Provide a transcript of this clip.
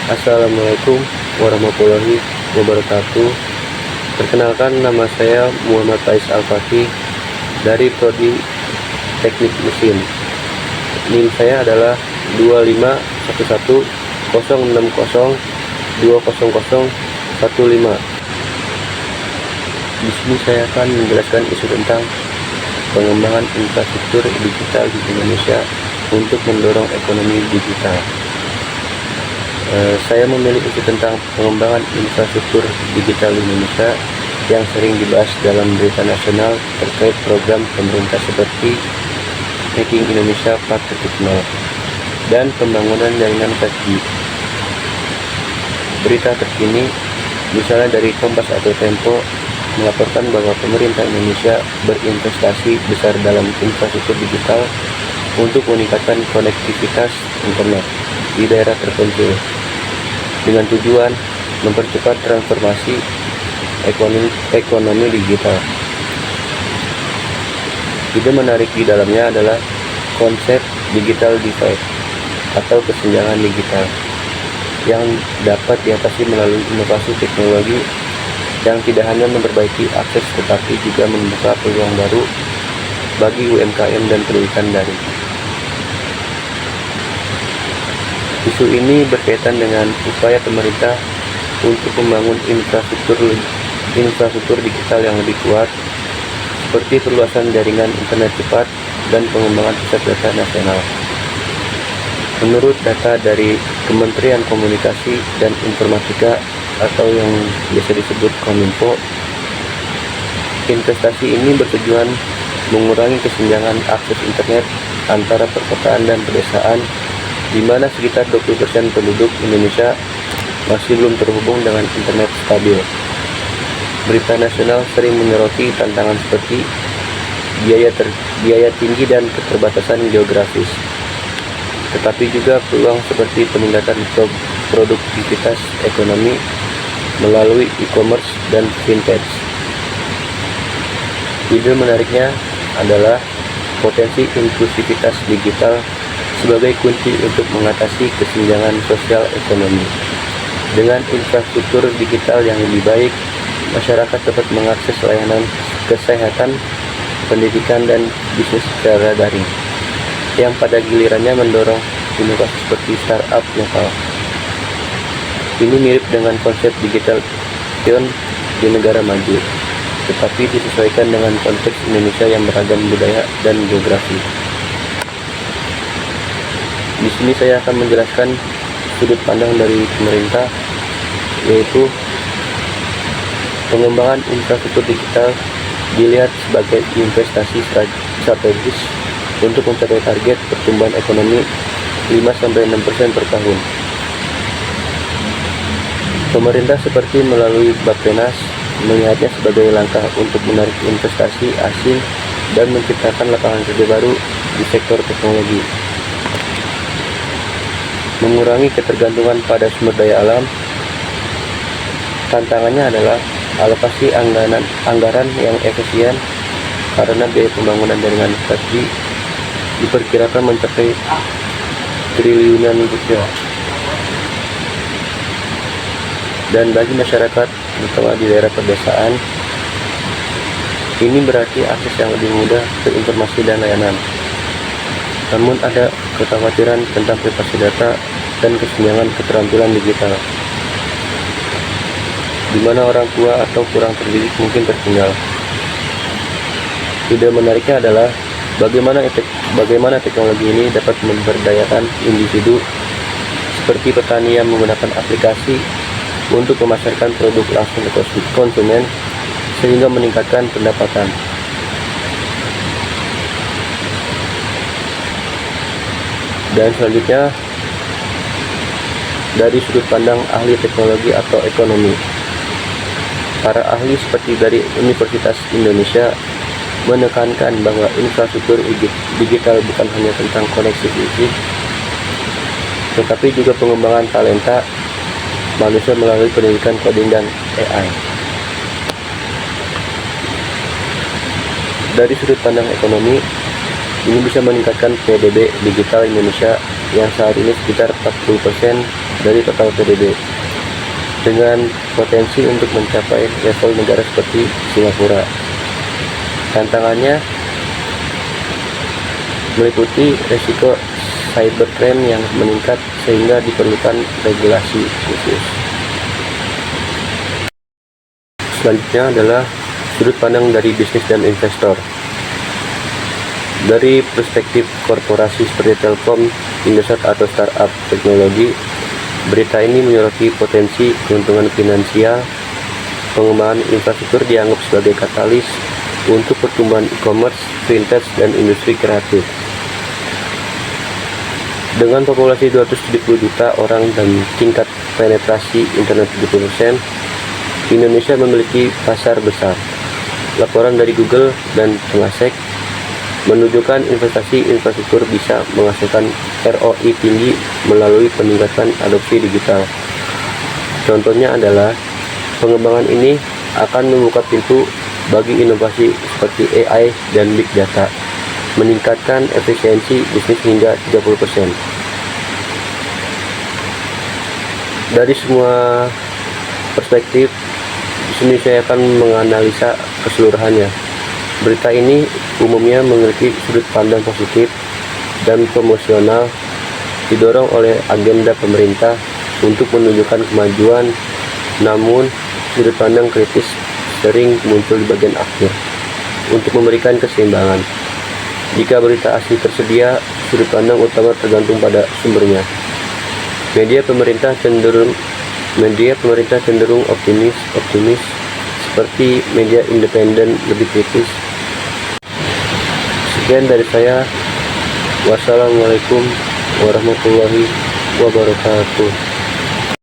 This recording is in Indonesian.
Assalamualaikum warahmatullahi wabarakatuh. Perkenalkan, nama saya Muhammad Faiz Al-Fatih dari Prodi Teknik Mesin. NIM saya adalah 2511060200015. Di sini saya akan menjelaskan isu tentang pengembangan infrastruktur digital di Indonesia untuk mendorong ekonomi digital. Saya memilih isu tentang pengembangan infrastruktur digital di Indonesia yang sering dibahas dalam berita nasional terkait program pemerintah seperti Making Indonesia 4.0 dan pembangunan jaringan 5G. Berita terkini, misalnya dari Kompas atau Tempo, melaporkan bahwa pemerintah Indonesia berinvestasi besar dalam infrastruktur digital untuk meningkatkan konektivitas internet di daerah terpencil dengan tujuan mempercepat transformasi ekonomi digital. Ide menarik di dalamnya adalah konsep digital divide atau kesenjangan digital yang dapat diatasi melalui inovasi teknologi yang tidak hanya memperbaiki akses tetapi juga membuka peluang baru bagi UMKM dan pendidikan daring. Isu ini berkaitan dengan upaya pemerintah untuk membangun infrastruktur digital yang lebih kuat, seperti perluasan jaringan internet cepat dan pengembangan pusat data nasional. Menurut data dari Kementerian Komunikasi dan Informatika atau yang biasa disebut Kominfo, investasi ini bertujuan mengurangi kesenjangan akses internet antara perkotaan dan pedesaan, di mana sekitar 20% penduduk Indonesia masih belum terhubung dengan internet stabil. Berita nasional sering menyoroti tantangan seperti biaya tinggi dan keterbatasan geografis, tetapi juga peluang seperti peningkatan produktivitas ekonomi melalui e-commerce dan fintech. Ide menariknya adalah potensi inklusivitas digital sebagai kunci untuk mengatasi kesenjangan sosial ekonomi. Dengan infrastruktur digital yang lebih baik, masyarakat dapat mengakses layanan kesehatan, pendidikan, dan bisnis secara daring, yang pada gilirannya mendorong inovasi seperti startup lokal. Ini mirip dengan konsep digital pion di negara maju, tetapi disesuaikan dengan konteks Indonesia yang beragam budaya dan geografi. Di sini saya akan menjelaskan sudut pandang dari pemerintah, yaitu pengembangan infrastruktur digital dilihat sebagai investasi strategis untuk mencapai target pertumbuhan ekonomi 5-6% per tahun. Pemerintah seperti melalui Bappenas melihatnya sebagai langkah untuk menarik investasi asing dan menciptakan lapangan kerja baru di sektor teknologi. Mengurangi ketergantungan pada sumber daya alam. Tantangannya adalah alokasi anggaran yang efisien karena biaya pembangunan jaringan 5G diperkirakan mencapai triliunan rupiah. Dan bagi masyarakat, terutama di daerah pedesaan, ini berarti akses yang lebih mudah ke informasi dan layanan. Namun ada kekhawatiran tentang privasi data dan kesenjangan keterampilan digital, di mana orang tua atau kurang terdidik mungkin tertinggal. Ide menariknya adalah bagaimana teknologi ini dapat memberdayakan individu seperti petani yang menggunakan aplikasi untuk memasarkan produk langsung ke konsumen sehingga meningkatkan pendapatan. Dan selanjutnya, dari sudut pandang ahli teknologi atau ekonomi, para ahli seperti dari Universitas Indonesia menekankan bahwa infrastruktur digital bukan hanya tentang koneksi fisik, tetapi juga pengembangan talenta manusia melalui pendidikan coding dan AI. Dari sudut pandang ekonomi, ini bisa meningkatkan PDB digital Indonesia yang saat ini sekitar 40% dari total PDB, dengan potensi untuk mencapai level negara seperti Singapura. Tantangannya meliputi risiko cybercrime yang meningkat sehingga diperlukan regulasi khusus. Selanjutnya adalah sudut pandang dari bisnis dan investor. Dari perspektif korporasi seperti Telkom, Indosat atau startup teknologi, berita ini menyoroti potensi keuntungan finansial. Pengembangan infrastruktur dianggap sebagai katalis untuk pertumbuhan e-commerce, fintech, dan industri kreatif. Dengan populasi 270 juta orang dan tingkat penetrasi internet 70%, Indonesia memiliki pasar besar. Laporan dari Google dan Temasek menunjukkan investasi infrastruktur bisa menghasilkan ROI tinggi melalui peningkatan adopsi digital. Contohnya adalah pengembangan ini akan membuka pintu bagi inovasi seperti AI dan Big Data, meningkatkan efisiensi bisnis hingga 30%. Dari semua perspektif, di sini saya akan menganalisa keseluruhannya. Berita ini umumnya memiliki sudut pandang positif dan promosional, didorong oleh agenda pemerintah untuk menunjukkan kemajuan, namun sudut pandang kritis sering muncul di bagian akhir untuk memberikan keseimbangan. Jika berita asli tersedia, sudut pandang utama tergantung pada sumbernya. Media pemerintah cenderung optimis, seperti media independen lebih kritis. Sekian dari saya. Wassalamualaikum warahmatullahi wabarakatuh.